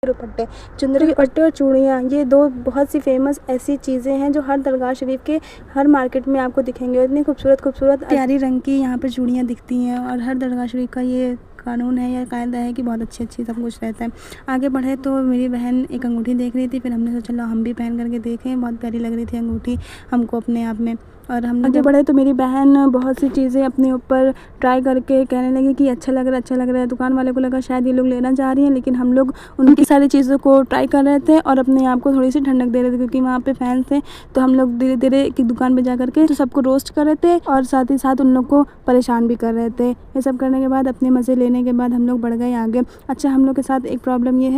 दुपट्टे, चुंदरी के दुपट्टे और चूड़ियाँ, ये 2 बहुत सी फेमस ऐसी चीज़ें हैं जो हर दरगाह शरीफ के हर मार्केट में आपको दिखेंगे। इतनी खूबसूरत प्यारी रंग की यहाँ पर चूड़ियाँ दिखती हैं और हर दरगाह शरीफ का ये कानून है या कायदा है कि बहुत अच्छी सब कुछ रहता है। आगे बढ़े तो मेरी बहन एक अंगूठी देख रही थी, फिर हमने सोचा चलो हम भी पहन करके देखें। बहुत प्यारी लग रही थी अंगूठी हमको अपने आप में। और हम आगे बढ़े तो मेरी बहन बहुत सी चीज़ें अपने ऊपर ट्राई करके कहने लगी कि अच्छा लग रहा है। दुकान वाले को लगा शायद ये लोग लेना चाह रही हैं, लेकिन हम लोग उनकी सारी चीज़ों को ट्राई कर रहे थे और अपने आप को थोड़ी सी ठंडक दे रहे थे, क्योंकि वहाँ पे फैंस थे। तो हम लोग धीरे धीरे एक दुकान पे जा करके तो सबको रोस्ट कर रहे थे और साथ ही साथ उन लोग को परेशान भी कर रहे थे। ये सब करने के बाद अपने मज़े लेने के बाद हम लोग बढ़ गए आगे। अच्छा, हम लोग के साथ एक प्रॉब्लम नहीं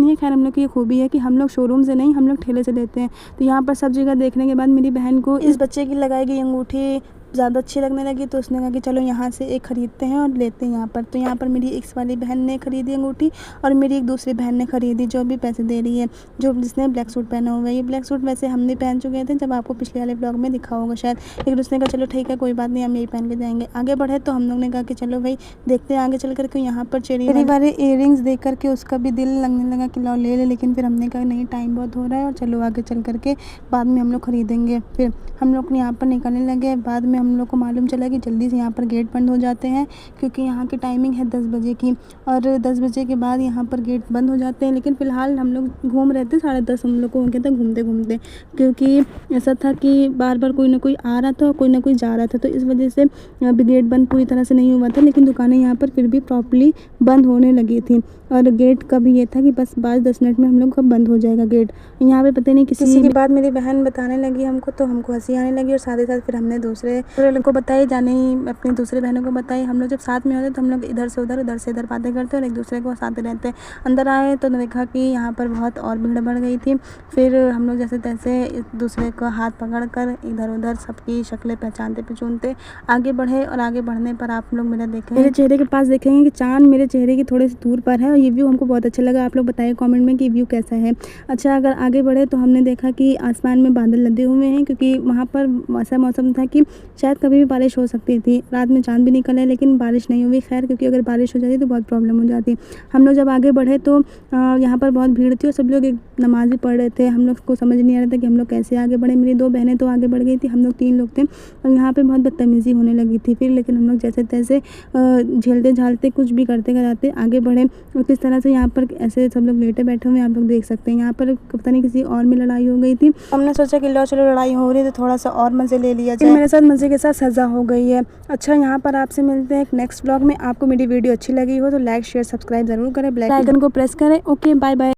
है, खैर हम लोग की ये खूबी है कि हम लोग शोरूम से नहीं, हम लोग ठेले से लेते हैं। तो यहाँ पर सब जगह देखने के बाद मेरी बहन को इस बच्चे की लगाई गई अंगूठी ज़्यादा अच्छी लगने लगी, तो उसने कहा कि चलो यहाँ से एक ख़रीदते हैं और लेते हैं यहाँ पर। तो यहाँ पर मेरी एक वाली बहन ने ख़रीदी अंगूठी और मेरी एक दूसरी बहन ने ख़रीदी, जो भी पैसे दे रही है, जिसने ब्लैक सूट पहना हुआ है। ये ब्लैक सूट वैसे हम भी पहन चुके थे, जब आपको पिछले वाले ब्लॉग में दिखा होगा शायद। लेकिन उसने कहा चलो ठीक है कोई बात नहीं, हम यही पहन के जाएंगे। आगे बढ़े तो हम लोग ने कहा कि चलो भाई देखते हैं आगे चल करके। यहाँ पर चेरी वाले इयररिंग्स देख करके उसका भी दिल लगने लगा कि लो ले ले, लेकिन फिर हमने कहा नहीं, टाइम बहुत हो रहा है और चलो आगे चल करके बाद में हम लोग ख़रीदेंगे। फिर हम लोग यहाँ पर निकलने लगे। बाद में हम लोग को मालूम चला कि जल्दी से यहाँ पर गेट बंद हो जाते हैं, क्योंकि यहाँ की टाइमिंग है 10 बजे की और 10 बजे के बाद यहाँ पर गेट बंद हो जाते हैं। लेकिन फ़िलहाल हम लोग घूम रहे थे, 10:30 हम लोग को हो गया था घूमते, क्योंकि ऐसा था कि बार बार कोई ना कोई आ रहा था और कोई ना कोई जा रहा था। तो इस वजह से अभी गेट बंद पूरी तरह से नहीं हुआ था, लेकिन दुकानें यहाँ पर फिर भी प्रॉपर्ली बंद होने लगी थी। और गेट का भी ये था कि बस 5-10 मिनट में हम लोग का बंद हो जाएगा गेट। यहाँ पे पता नहीं किसी के बाद मेरी बहन बताने लगी हमको, तो हमको हंसी आने लगी और साथ ही साथ फिर हमने दूसरे लोगों को बताई, जाने ही अपनी दूसरी बहनों को बताई। हम लोग जब साथ में होते तो हम लोग इधर से उधर बातें करते और एक दूसरे को हंसाते रहते। अंदर आए तो देखा कि यहाँ पर बहुत और भीड़ बढ़ गई थी। फिर हम लोग जैसे तैसे एक दूसरे को हाथ पकड़ कर इधर उधर सबकी शक्लें पहचानते आगे बढ़े। और आगे बढ़ने पर आप लोग मेरे चेहरे के पास देखेंगे कि चाँद मेरे चेहरे की थोड़ी सी दूर पर है और ये व्यू हमको बहुत अच्छा लगा। आप लोग बताइए कमेंट में कि व्यू कैसा है। अच्छा, अगर आगे बढ़े तो हमने देखा कि आसमान में बादल लदे हुए हैं, क्योंकि वहाँ पर ऐसा मौसम था कि शायद कभी भी बारिश हो सकती थी। रात में चाँद भी निकला है लेकिन बारिश नहीं हुई, खैर, क्योंकि अगर बारिश हो जाती तो बहुत प्रॉब्लम हो जाती। हम लोग जब आगे बढ़े तो यहाँ पर बहुत भीड़ थी और सब लोग एक नमाज़ भी पढ़ रहे थे। हम लोग को समझ नहीं आ रहा था कि हम लोग कैसे आगे बढ़े। मेरी 2 बहनें तो आगे बढ़ गई थी, हम लोग 3 लोग थे और यहाँ पर बहुत बदतमीज़ी होने लगी थी। फिर लेकिन हम लोग जैसे तैसे झेलते झालते कुछ भी करते कराते आगे बढ़े। और किस तरह से यहाँ पर ऐसे सब लोग लेटे बैठे हुए आप लोग देख सकते हैं। यहाँ पर पता नहीं किसी और में लड़ाई हो गई थी। हमने सोचा कि लो चलो लड़ाई हो रही है तो थोड़ा सा और मज़े ले लिया जाए। मेरे साथ मज़े के साथ सज़ा हो गई है। अच्छा, यहाँ पर आपसे मिलते हैं एक नेक्स्ट ब्लॉग में। आपको मेरी वीडियो अच्छी लगी हो तो लाइक शेयर सब्सक्राइब ज़रूर करें, बेल आइकन को प्रेस करें। Okay, bye bye.